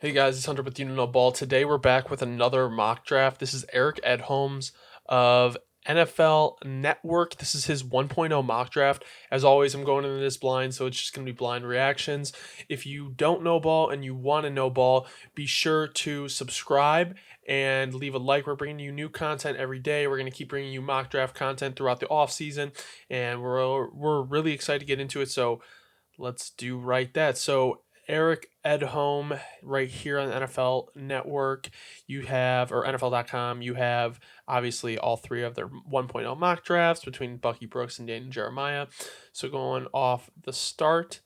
Hey guys, it's Hunter with You Know Ball. Today we're back with another mock draft. This is Eric Edholms of NFL Network. This is his 1.0 mock draft. As always, I'm going into this blind, so it's just going to be blind reactions. If you don't know ball and you want to know ball, be sure to subscribe and leave a like. We're bringing you new content every day. We're going to keep bringing you mock draft content throughout the off season, and we're really excited to get into it. So let's do right that. So Eric Edholm right here on the NFL Network. You have, or NFL.com, you have obviously all three of their 1.0 mock drafts between Bucky Brooks and Daniel Jeremiah. So going off the start,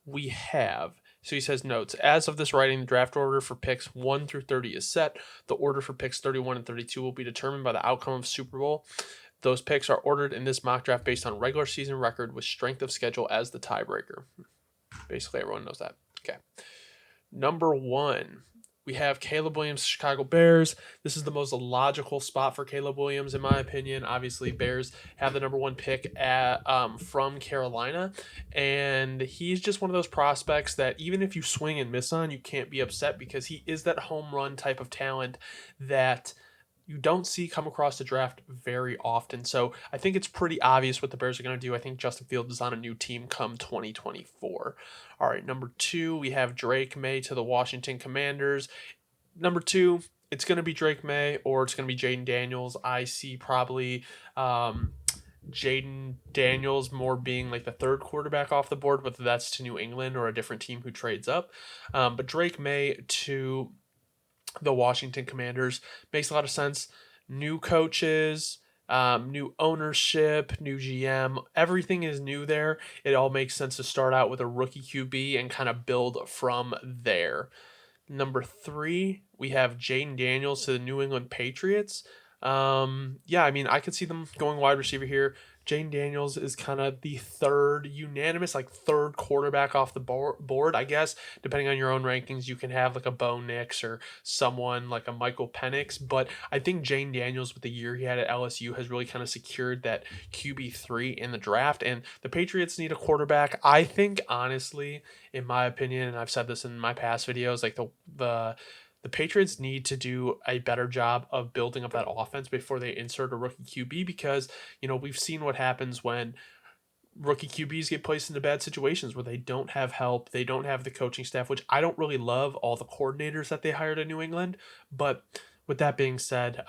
we have, so he says notes, as of this writing, the draft order for picks 1 through 30 is set. The order for picks 31 and 32 will be determined by the outcome of Super Bowl. Those picks are ordered in this mock draft based on regular season record with strength of schedule as the tiebreaker. Basically, everyone knows that. Okay. Number 1, we have Caleb Williams, Chicago Bears. This is the most logical spot for Caleb Williams, in my opinion. Obviously, Bears have the number 1 pick from Carolina, and he's just one of those prospects that even if you swing and miss on, you can't be upset because he is that home run type of talent that you don't see come across the draft very often. So I think it's pretty obvious what the Bears are going to do. I think Justin Fields is on a new team come 2024. All right, number 2, we have Drake May to the Washington Commanders. Number 2, it's going to be Drake May or it's going to be Jaden Daniels. I see probably Jaden Daniels more being like the third quarterback off the board, whether that's to New England or a different team who trades up. But Drake May to the Washington Commanders makes a lot of sense. New coaches, new ownership, new GM, everything is new there. It all makes sense to start out with a rookie QB and kind of build from there. Number 3, we have Jaden Daniels to the New England Patriots. Yeah, I mean, I could see them going wide receiver here. Jaden Daniels is kind of the third unanimous, like third quarterback off the board, I guess. Depending on your own rankings, you can have like a Bo Nix or someone like a Michael Penix. But I think Jaden Daniels, with the year he had at LSU, has really kind of secured that QB3 in the draft. And the Patriots need a quarterback. I think, honestly, in my opinion, and I've said this in my past videos, like the Patriots need to do a better job of building up that offense before they insert a rookie QB because, we've seen what happens when rookie QBs get placed into bad situations where they don't have help, they don't have the coaching staff, which I don't really love all the coordinators that they hired in New England. But with that being said,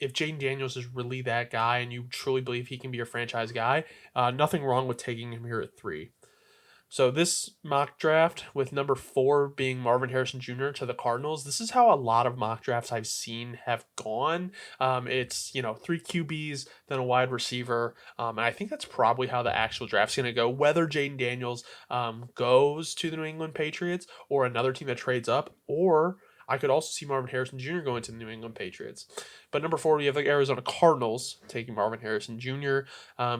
if Jaden Daniels is really that guy and you truly believe he can be your franchise guy, nothing wrong with taking him here at 3. So this mock draft with number 4 being Marvin Harrison Jr. to the Cardinals, this is how a lot of mock drafts I've seen have gone. It's 3 QBs, then a wide receiver, and I think that's probably how the actual draft's going to go. Whether Jaden Daniels goes to the New England Patriots or another team that trades up, or I could also see Marvin Harrison Jr. going to the New England Patriots. But number 4, you have the Arizona Cardinals taking Marvin Harrison Jr.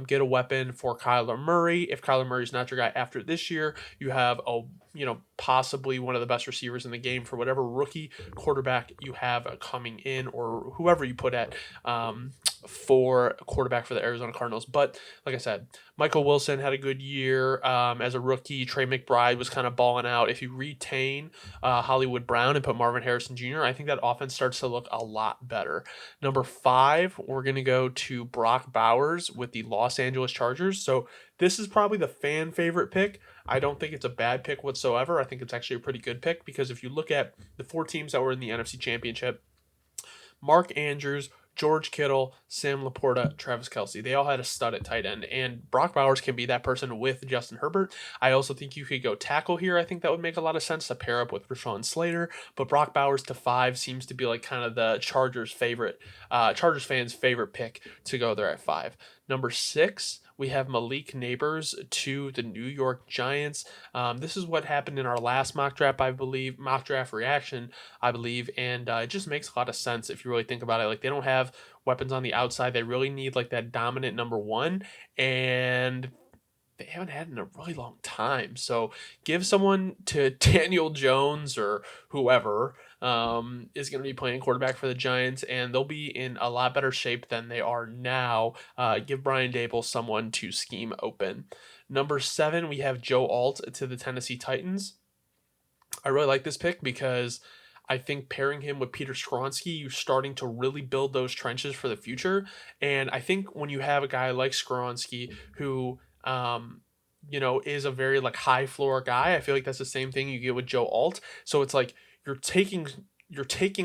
Get a weapon for Kyler Murray. If Kyler Murray's not your guy after this year, you have possibly one of the best receivers in the game for whatever rookie quarterback you have coming in or whoever you put at for a quarterback for the Arizona Cardinals. But like I said, Michael Wilson had a good year as a rookie. Trey McBride was kind of balling out. If you retain Hollywood Brown and put Marvin Harrison Jr., I think that offense starts to look a lot better. Number 5, we're going to go to Brock Bowers with the Los Angeles Chargers. So this is probably the fan favorite pick. I don't think it's a bad pick whatsoever. I think it's actually a pretty good pick because if you look at the 4 teams that were in the NFC Championship, Mark Andrews, George Kittle, Sam Laporta, Travis Kelce. They all had a stud at tight end, and Brock Bowers can be that person with Justin Herbert. I also think you could go tackle here. I think that would make a lot of sense to pair up with Rashawn Slater, but Brock Bowers to 5 seems to be like kind of the Chargers fans' favorite pick to go there at 5. Number 6, we have Malik Neighbors to the New York Giants. This is what happened in our last mock draft, I believe, mock draft reaction, I believe, and it just makes a lot of sense if you really think about it. Like, they don't have weapons on the outside. They really need like that dominant number 1, and they haven't had in a really long time. So give someone to Daniel Jones or whoever is going to be playing quarterback for the Giants, and they'll be in a lot better shape than they are now. Give Brian Dable someone to scheme open. Number 7, we have Joe Alt to the Tennessee Titans. I really like this pick because I think pairing him with Peter Skronsky, you're starting to really build those trenches for the future. And I think when you have a guy like Skronsky who, is a very like high floor guy, I feel like that's the same thing you get with Joe Alt. So it's like you're taking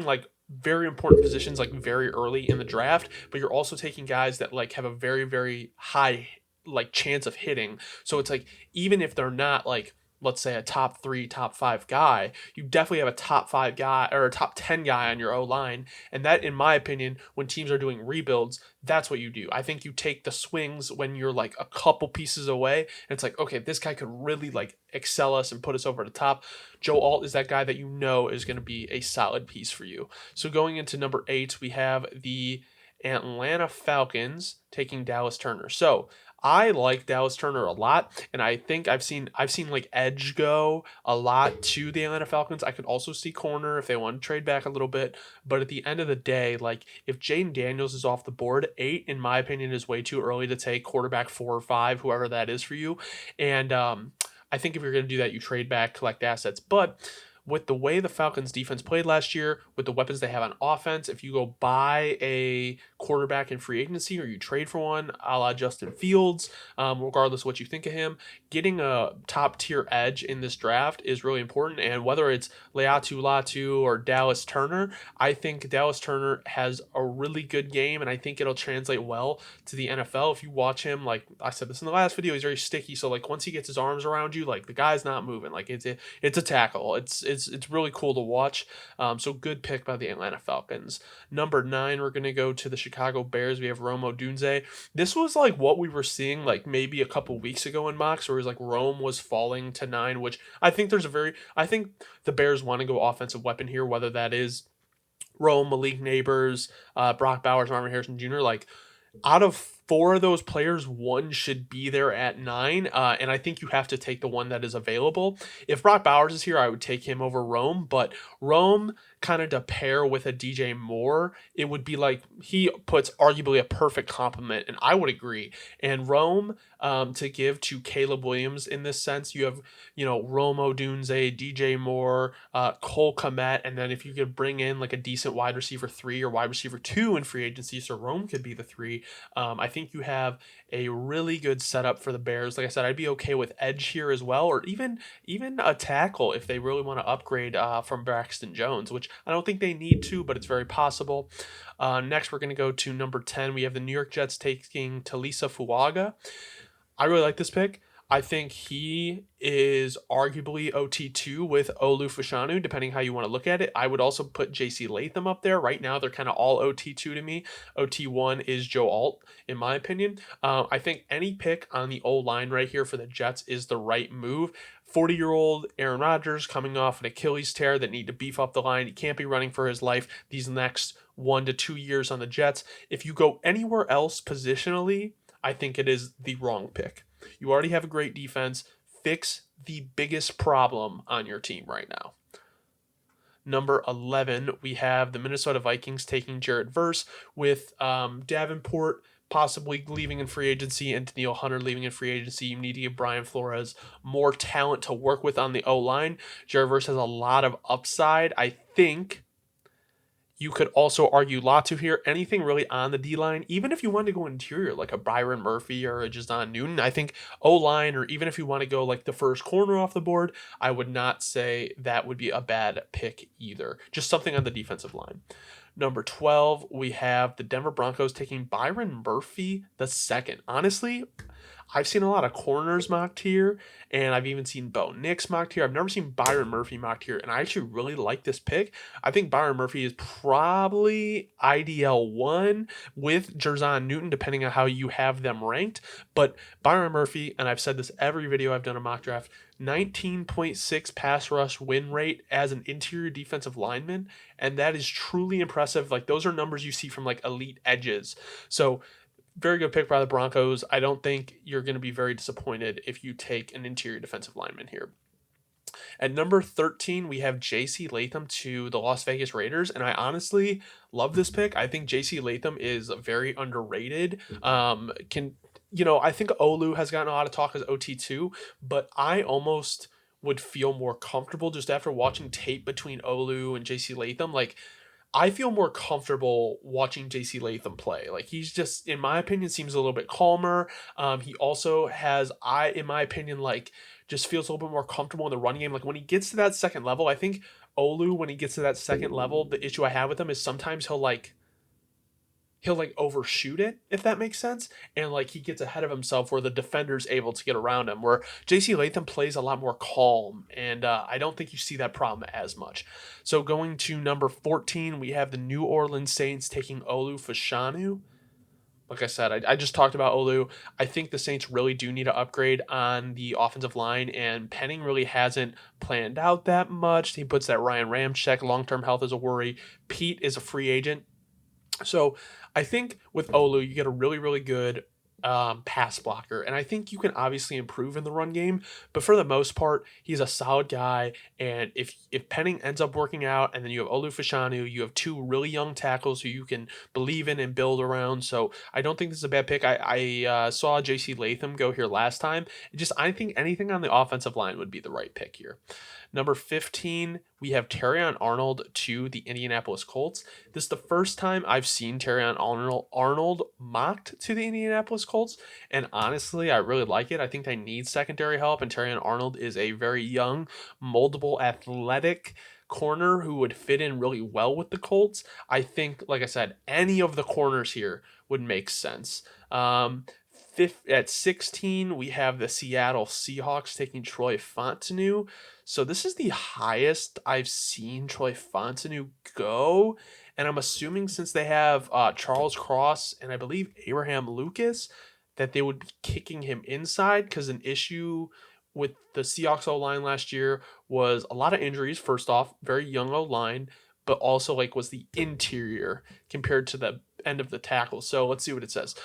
like very important positions like very early in the draft, but you're also taking guys that like have a very, very high like chance of hitting. So it's like even if they're not like, let's say, a top 3, top 5 guy, you definitely have a top 5 guy or a top 10 guy on your O line. And that, in my opinion, when teams are doing rebuilds, that's what you do. I think you take the swings when you're like a couple pieces away. And it's like, okay, this guy could really like excel us and put us over the top. Joe Alt is that guy that you know is going to be a solid piece for you. So going into number 8, we have the Atlanta Falcons taking Dallas Turner. So I like Dallas Turner a lot, and I think I've seen like edge go a lot to the Atlanta Falcons. I could also see corner if they want to trade back a little bit, but at the end of the day, like if Jaden Daniels is off the board, 8 in my opinion is way too early to take quarterback 4 or 5, whoever that is for you, and I think if you're going to do that, you trade back, collect assets, but with the way the Falcons defense played last year, with the weapons they have on offense, if you go buy a quarterback in free agency or you trade for one, a la Justin Fields, regardless of what you think of him, getting a top tier edge in this draft is really important. And whether it's Leatu Latu or Dallas Turner, I think Dallas Turner has a really good game, and I think it'll translate well to the NFL. If you watch him, like I said this in the last video, he's very sticky. So like once he gets his arms around you, like the guy's not moving. Like it's a tackle. It's really cool to watch. So good pick by the Atlanta Falcons. Number 9, we're gonna go to the Chicago Bears. We have Rome Odunze. This was like what we were seeing like maybe a couple weeks ago in mocks, where it was like Rome was falling to 9, which I think I think the Bears want to go offensive weapon here, whether that is Rome, Malik Neighbors, Brock Bowers, Marvin Harrison Jr. Like out of 4 of those players, one should be there at 9, and I think you have to take the one that is available. If Brock Bowers is here, I would take him over Rome, but Rome kind of to pair with a DJ Moore, it would be like he puts arguably a perfect complement, and I would agree. And Rome, to give to Caleb Williams in this sense, you have, Rome Odunze, DJ Moore, Cole Kmet, and then if you could bring in like a decent wide receiver 3 or wide receiver 2 in free agency, so Rome could be the 3, I think you have a really good setup for the Bears. Like I said, I'd be okay with edge here as well, or even a tackle if they really want to upgrade from Braxton Jones, which I don't think they need to, but it's very possible. Next, we're going to go to number 10. We have the New York Jets taking Talisa Fuaga. I really like this pick. I think he is arguably OT2 with Olu Fashanu, depending how you want to look at it. I would also put JC Latham up there. Right now, they're kind of all OT2 to me. OT1 is Joe Alt, in my opinion. I think any pick on the O-line right here for the Jets is the right move. 40-year-old Aaron Rodgers coming off an Achilles tear that need to beef up the line. He can't be running for his life these next 1 to 2 years on the Jets. If you go anywhere else positionally, I think it is the wrong pick. You already have a great defense. Fix the biggest problem on your team right now. Number 11, we have the Minnesota Vikings taking Jared Verse with Davenport possibly leaving in free agency and Daniil Hunter leaving in free agency. You need to give Brian Flores more talent to work with on the O-line. Jared Verse has a lot of upside. I think you could also argue Latu here. Anything really on the D-line, even if you want to go interior, like a Byron Murphy or a Jazon Newton, I think O-line, or even if you want to go like the first corner off the board, I would not say that would be a bad pick either. Just something on the defensive line. Number 12, we have the Denver Broncos taking Byron Murphy the second. Honestly, I've seen a lot of corners mocked here, and I've even seen Bo Nix mocked here. I've never seen Byron Murphy mocked here, and I actually really like this pick. I think Byron Murphy is probably IDL 1 with Jerzon Newton, depending on how you have them ranked. But Byron Murphy, and I've said this every video I've done a mock draft, 19.6 pass rush win rate as an interior defensive lineman, and that is truly impressive. Like, those are numbers you see from like elite edges. So very good pick by the Broncos. I don't think you're going to be very disappointed if you take an interior defensive lineman here. At number 13, we have J.C. Latham to the Las Vegas Raiders, and I honestly love this pick. I think J.C. Latham is very underrated. I think Olu has gotten a lot of talk as OT2, but I almost would feel more comfortable just after watching tape between Olu and JC Latham. Like, I feel more comfortable watching JC Latham play. Like, he's just, in my opinion, seems a little bit calmer. He also has, in my opinion, like, just feels a little bit more comfortable in the running game. Like, when he gets to that second level, I think Olu, when he gets to that second level, the issue I have with him is sometimes he'll overshoot it, if that makes sense, and like he gets ahead of himself where the defender's able to get around him, where JC Latham plays a lot more calm, and I don't think you see that problem as much. So going to number 14, we have the New Orleans Saints taking Olu Fashanu. Like I said, I just talked about Olu. I think the Saints really do need to upgrade on the offensive line, and Penning really hasn't planned out that much. He puts that Ryan Ramczyk long-term health is a worry. Pete is a free agent. So I think with Olu, you get a really, really good pass blocker. And I think you can obviously improve in the run game. But for the most part, he's a solid guy. And if Penning ends up working out, and then you have Olu Fashanu, you have two really young tackles who you can believe in and build around. So I don't think this is a bad pick. I saw JC Latham go here last time. I think anything on the offensive line would be the right pick here. Number 15, we have Terrion Arnold to the Indianapolis Colts. This is the first time I've seen Terrion Arnold mocked to the Indianapolis Colts, and honestly, I really like it. I think they need secondary help, and Terrion Arnold is a very young, moldable, athletic corner who would fit in really well with the Colts. I think, like I said, any of the corners here would make sense. At 16, we have the Seattle Seahawks taking Troy Fontenot. So this is the highest I've seen Troy Fontenot go. And I'm assuming since they have Charles Cross and I believe Abraham Lucas, that they would be kicking him inside, because an issue with the Seahawks O-line last year was a lot of injuries. First off, very young O-line, but also was the interior compared to the end of the tackle. So let's see what it says.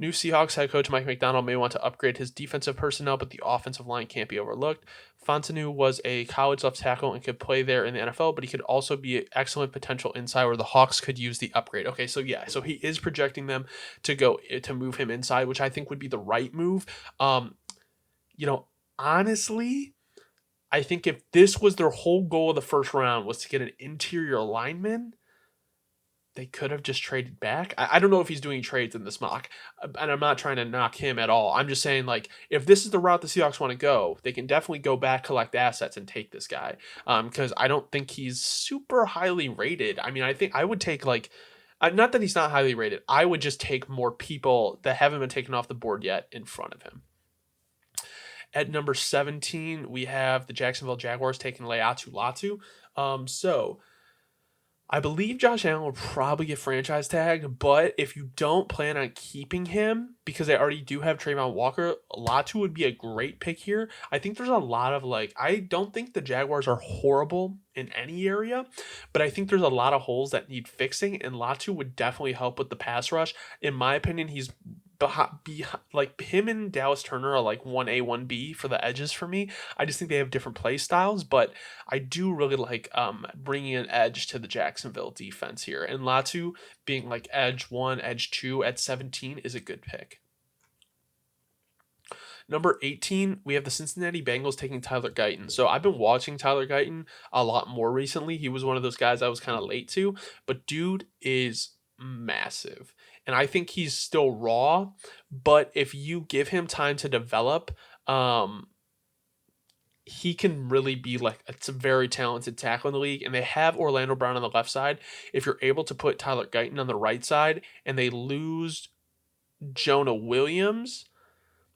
New Seahawks head coach Mike Macdonald may want to upgrade his defensive personnel, but the offensive line can't be overlooked. Fontenot was a college left tackle and could play there in the NFL, but he could also be an excellent potential inside where the Hawks could use the upgrade. Okay, so he is projecting them to move him inside, which I think would be the right move. Honestly, I think if this was their whole goal of the first round was to get an interior lineman, they could have just traded back. I don't know if he's doing trades in this mock, and I'm not trying to knock him at all. I'm just saying, if this is the route the Seahawks want to go, they can definitely go back, collect assets, and take this guy. Because I don't think he's super highly rated. I mean, I think I would take, not that he's not highly rated. I would just take more people that haven't been taken off the board yet in front of him. At number 17, we have the Jacksonville Jaguars taking Laiatu Latu. So I believe Josh Allen will probably get franchise tagged, but if you don't plan on keeping him, because they already do have Trayvon Walker, Latu would be a great pick here. I think there's a lot of I don't think the Jaguars are horrible in any area, but I think there's a lot of holes that need fixing, and Latu would definitely help with the pass rush. In my opinion, he's him and Dallas Turner are 1A, 1B for the edges for me. I just think they have different play styles, but I do really like bringing an edge to the Jacksonville defense here. And Latu being edge 1, edge 2 at 17 is a good pick. Number 18, we have the Cincinnati Bengals taking Tyler Guyton. So I've been watching Tyler Guyton a lot more recently. He was one of those guys I was kind of late to, but dude is massive. And I think he's still raw, but if you give him time to develop, he can really be it's a very talented tackle in the league. And they have Orlando Brown on the left side. If you're able to put Tyler Guyton on the right side and they lose Jonah Williams,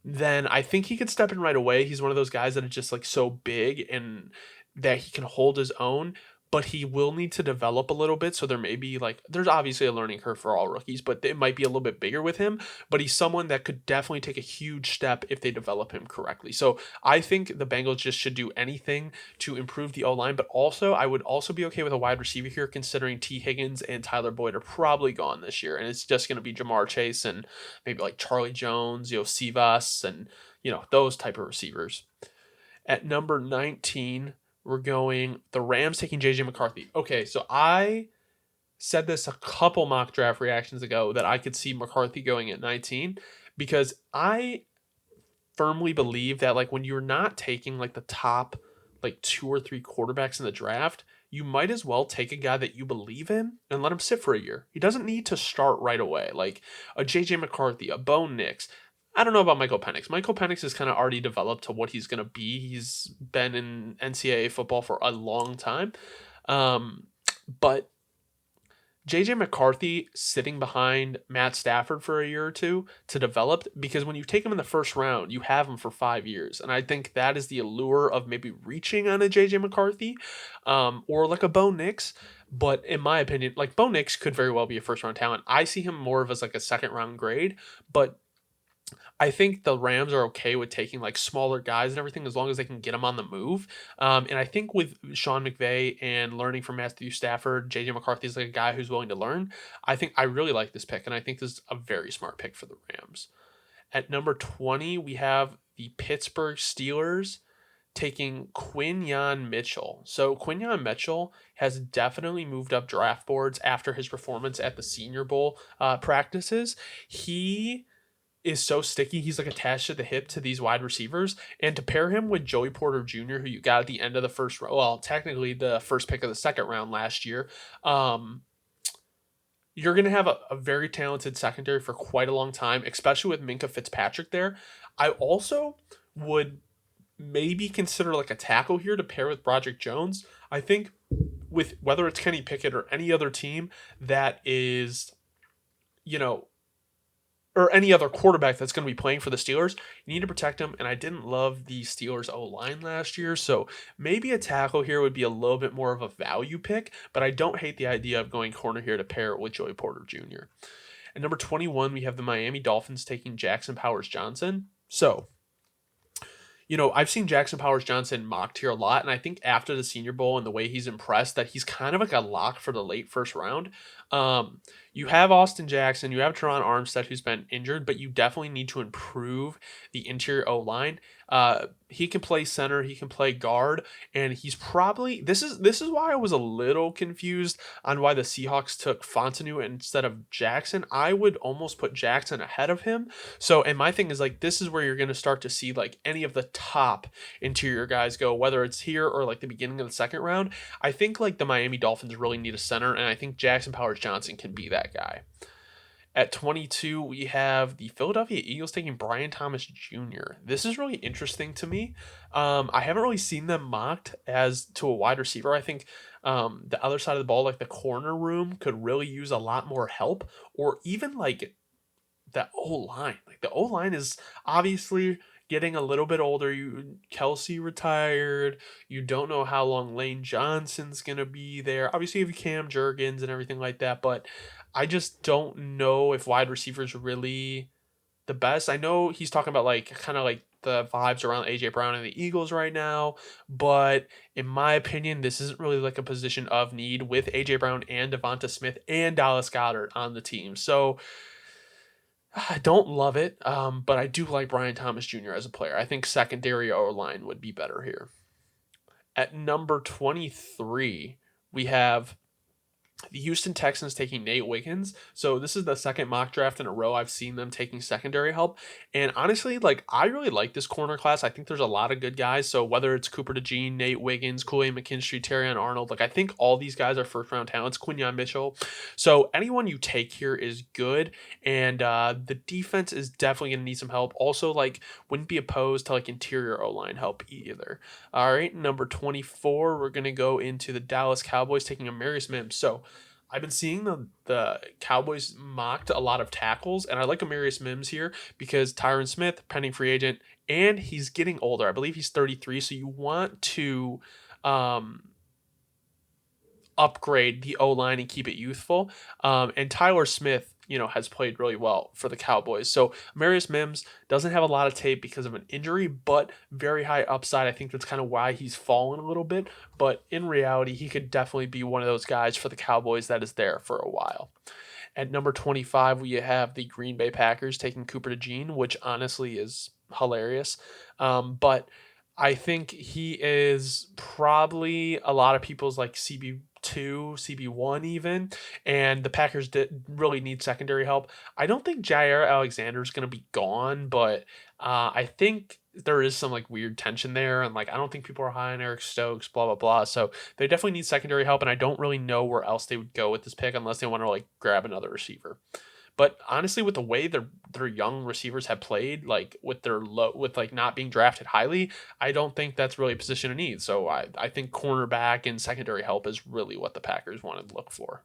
then I think he could step in right away. He's one of those guys that are just so big and that he can hold his own, but he will need to develop a little bit. So there may be there's obviously a learning curve for all rookies, but it might be a little bit bigger with him, but he's someone that could definitely take a huge step if they develop him correctly. So I think the Bengals just should do anything to improve the O-line, but also I would also be okay with a wide receiver here, considering T. Higgins and Tyler Boyd are probably gone this year. And it's just going to be Jamar Chase and maybe Charlie Jones, Sivas, and, those type of receivers. At number 19, we're going the Rams taking J.J. McCarthy. Okay, so I said this a couple mock draft reactions ago that I could see McCarthy going at 19, because I firmly believe that when you're not taking the top like 2 or 3 quarterbacks in the draft, you might as well take a guy that you believe in and let him sit for a year. He doesn't need to start right away. Like a JJ McCarthy, a Bo Nix. I don't know about Michael Penix. Michael Penix is kind of already developed to what he's going to be. He's been in NCAA football for a long time. But JJ McCarthy sitting behind Matt Stafford for a year or two to develop, because when you take him in the first round, you have him for 5 years. And I think that is the allure of maybe reaching on a JJ McCarthy or like a Bo Nix. But in my opinion, like Bo Nix could very well be a first round talent. I see him more of as like a second round grade, but I think the Rams are okay with taking like smaller guys and everything as long as they can get them on the move. And I think with Sean McVay and learning from Matthew Stafford, JJ McCarthy is like a guy who's willing to learn. I think I really like this pick, and I think this is a very smart pick for the Rams. At number 20, we have the Pittsburgh Steelers taking Quinyon Mitchell. So Quinyon Mitchell has definitely moved up draft boards after his performance at the Senior Bowl practices. He is so sticky. He's like attached to the hip to these wide receivers. And to pair him with Joey Porter Jr., who you got at the end of the first round, well, technically the first pick of the second round last year, you're going to have a very talented secondary for quite a long time, especially with Minkah Fitzpatrick there. I also would maybe consider like a tackle here to pair with Broderick Jones. I think with whether it's Kenny Pickett or any other team that is, or any other quarterback that's going to be playing for the Steelers, you need to protect him. And I didn't love the Steelers O-line last year, so maybe a tackle here would be a little bit more of a value pick, but I don't hate the idea of going corner here to pair it with Joey Porter Jr. At number 21, we have the Miami Dolphins taking Jackson Powers-Johnson. So, I've seen Jackson Powers-Johnson mocked here a lot, and I think after the Senior Bowl and the way he's impressed that he's kind of like a lock for the late first round. You have Austin Jackson, you have Teron Armstead, who's been injured, but you definitely need to improve the interior O-line. He can play center, he can play guard, and he's probably this is why I was a little confused on why the Seahawks took Fontenot instead of Jackson. I would almost put Jackson ahead of him. So, and my thing is like this is where you're going to start to see like any of the top interior guys go, whether it's here or like the beginning of the second round. I think like the Miami Dolphins really need a center, and I think Jackson Powers-Johnson can be that guy. At 22, we have the Philadelphia Eagles taking Brian Thomas Jr. This is really interesting to me. I haven't really seen them mocked as to a wide receiver. I think the other side of the ball, like the corner room, could really use a lot more help, or even like the O-line. Like the O-line is obviously getting a little bit older. Kelsey retired. You don't know how long Lane Johnson's gonna be there. Obviously, you have Cam Jurgens and everything like that, but I just don't know if wide receivers are really the best. I know he's talking about like kind of like the vibes around AJ Brown and the Eagles right now, but in my opinion, this isn't really like a position of need with AJ Brown and Devonta Smith and Dallas Goedert on the team. So I don't love it, but I do like Brian Thomas Jr. as a player. I think secondary O-line would be better here. At number 23, we have the Houston Texans taking Nate Wiggins. So this is the second mock draft in a row I've seen them taking secondary help. And honestly, like I really like this corner class. I think there's a lot of good guys. So whether it's Cooper DeJean, Nate Wiggins, Kool-Aid McKinstry, Terrion Arnold, like I think all these guys are first round talents. Quinyon Mitchell. So anyone you take here is good. And the defense is definitely going to need some help. Also, like wouldn't be opposed to like interior O-line help either. All right, number 24, we're going to go into the Dallas Cowboys taking Amarius Mims. So I've been seeing the Cowboys mocked a lot of tackles, and I like Amarius Mims here because Tyron Smith, pending free agent, and he's getting older. I believe he's 33, so you want to upgrade the O-line and keep it youthful. And Tyler Smith, has played really well for the Cowboys. So Amarius Mims doesn't have a lot of tape because of an injury, but very high upside. I think that's kind of why he's fallen a little bit. But in reality, he could definitely be one of those guys for the Cowboys that is there for a while. At number 25, we have the Green Bay Packers taking Cooper DeJean, which honestly is hilarious. But I think he is probably a lot of people's like CB2, CB1 even, and the Packers did really need secondary help. I don't think Jair Alexander is going to be gone, but I think there is some like weird tension there, and like I don't think people are high on Eric Stokes, blah blah blah. So they definitely need secondary help, and I don't really know where else they would go with this pick unless they want to like grab another receiver. But honestly, with the way their young receivers have played, like with their low, with like not being drafted highly, I don't think that's really a position of need. So I think cornerback and secondary help is really what the Packers want to look for.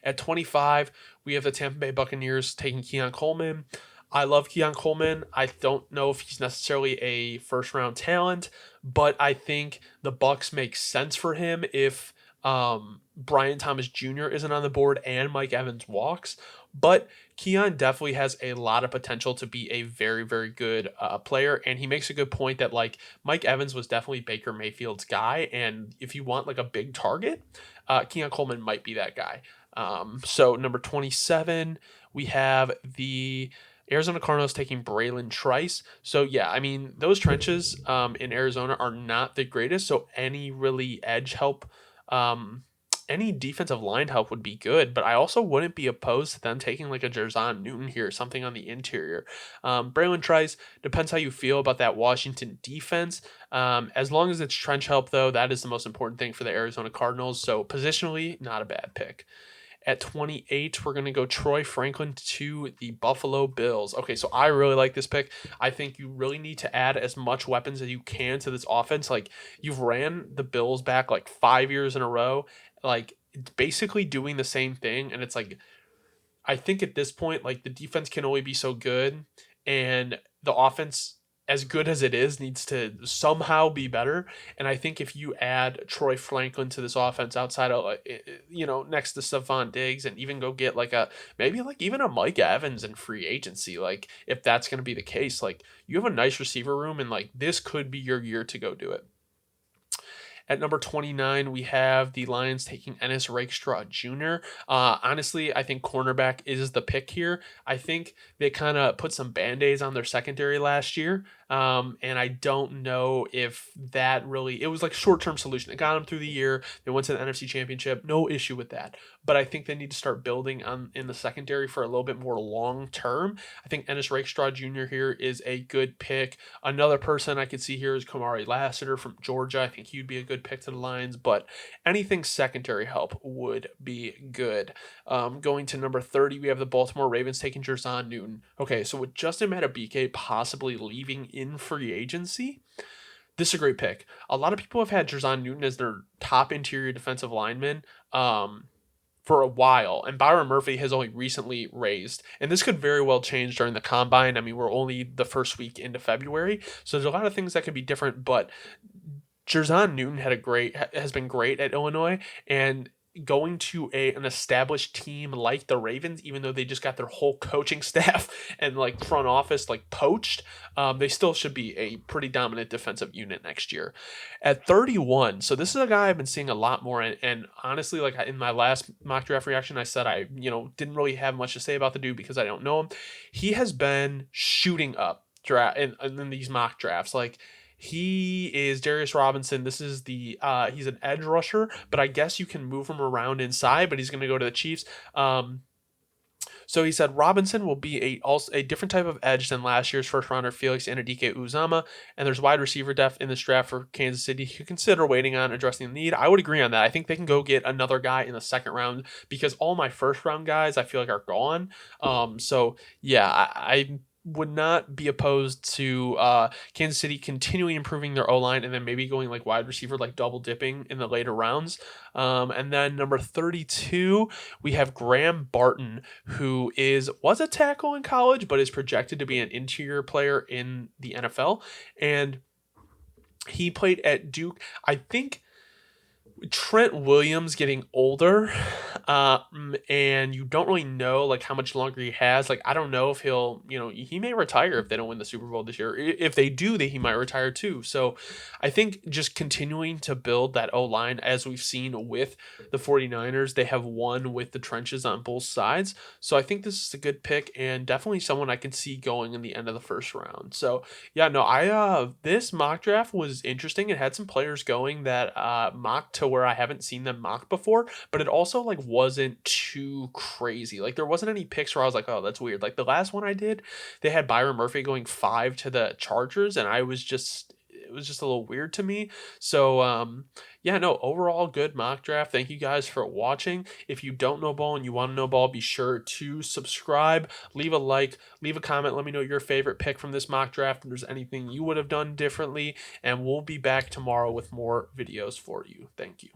At 25, we have the Tampa Bay Buccaneers taking Keon Coleman. I love Keon Coleman. I don't know if he's necessarily a first round talent, but I think the Bucs make sense for him if Brian Thomas Jr. isn't on the board and Mike Evans walks. But Keon definitely has a lot of potential to be a very, very good player. And he makes a good point that like Mike Evans was definitely Baker Mayfield's guy. And if you want like a big target, Keon Coleman might be that guy. So number 27, we have the Arizona Cardinals taking Braylon Trice. So yeah, I mean, those trenches in Arizona are not the greatest. So any really edge help, any defensive line help would be good. But I also wouldn't be opposed to them taking like a Jerzon Newton here, something on the interior. Braylon Trice, depends how you feel about that Washington defense. As long as it's trench help, though, that is the most important thing for the Arizona Cardinals. So positionally, not a bad pick. At 28, we're going to go Troy Franklin to the Buffalo Bills. Okay, so I really like this pick. I think you really need to add as much weapons as you can to this offense. Like, you've ran the Bills back like 5 years in a row, like basically doing the same thing. And it's like, I think at this point, like the defense can only be so good, and the offense, as good as it is, needs to somehow be better. And I think if you add Troy Franklin to this offense outside of, next to Stephon Diggs, and even go get like maybe like even a Mike Evans in free agency, like if that's going to be the case, like you have a nice receiver room, and like this could be your year to go do it. At number 29, we have the Lions taking Ennis Rakestraw Jr. Honestly, I think cornerback is the pick here. I think they kind of put some Band-Aids on their secondary last year. And I don't know if that really, it was like a short-term solution. It got them through the year. They went to the NFC Championship. No issue with that. But I think they need to start building on in the secondary for a little bit more long-term. I think Ennis Rakestraw Jr. here is a good pick. Another person I could see here is Kamari Lassiter from Georgia. I think he'd be a good pick to the Lions, but anything secondary help would be good. Going to number 30, we have the Baltimore Ravens taking Jerzon Newton. Okay, so with Justin Madubuike possibly leaving in free agency, this is a great pick. A lot of people have had Jerzon Newton as their top interior defensive lineman for a while, and Byron Murphy has only recently raised, and this could very well change during the combine. I mean, we're only the first week into February, so there's a lot of things that could be different, but Jerzon Newton has been great at Illinois, and going to an established team like the Ravens, even though they just got their whole coaching staff and like front office like poached, they still should be a pretty dominant defensive unit next year. At 31, so this is a guy I've been seeing a lot more, and honestly, like in my last mock draft reaction, I said I didn't really have much to say about the dude because I don't know him. He has been shooting up in these mock drafts, like. He is Darius Robinson. This is he's an edge rusher, but I guess you can move him around inside, but he's going to go to the Chiefs. So he said Robinson will be a different type of edge than last year's first rounder Felix Anudike-Uzomah, and there's wide receiver depth in this draft for Kansas City who consider waiting on addressing the need. I would agree on that. I think they can go get another guy in the second round because all my first round guys I feel like are gone. So yeah, I would not be opposed to Kansas City continually improving their O-line and then maybe going like wide receiver, like double dipping in the later rounds. And then number 32, we have Graham Barton, who was a tackle in college, but is projected to be an interior player in the NFL. And he played at Duke. I think Trent Williams getting older, and you don't really know like how much longer he has. Like I don't know if he may retire if they don't win the Super Bowl this year. If they do, he might retire too. So I think just continuing to build that O-line, as we've seen with the 49ers, they have won with the trenches on both sides. So I think this is a good pick and definitely someone I can see going in the end of the first round. So yeah, no, this mock draft was interesting. It had some players going that mocked to where I haven't seen them mock before, but it also like wasn't too crazy. Like there wasn't any picks where I was like, oh, that's weird. Like the last one I did, they had Byron Murphy going 5 to the Chargers, and it was just a little weird to me. So yeah, no, overall good mock draft. Thank you guys for watching. If you don't know ball and you want to know ball, be sure to subscribe, leave a like, leave a comment. Let me know your favorite pick from this mock draft. If there's anything you would have done differently, and we'll be back tomorrow with more videos for you. Thank you.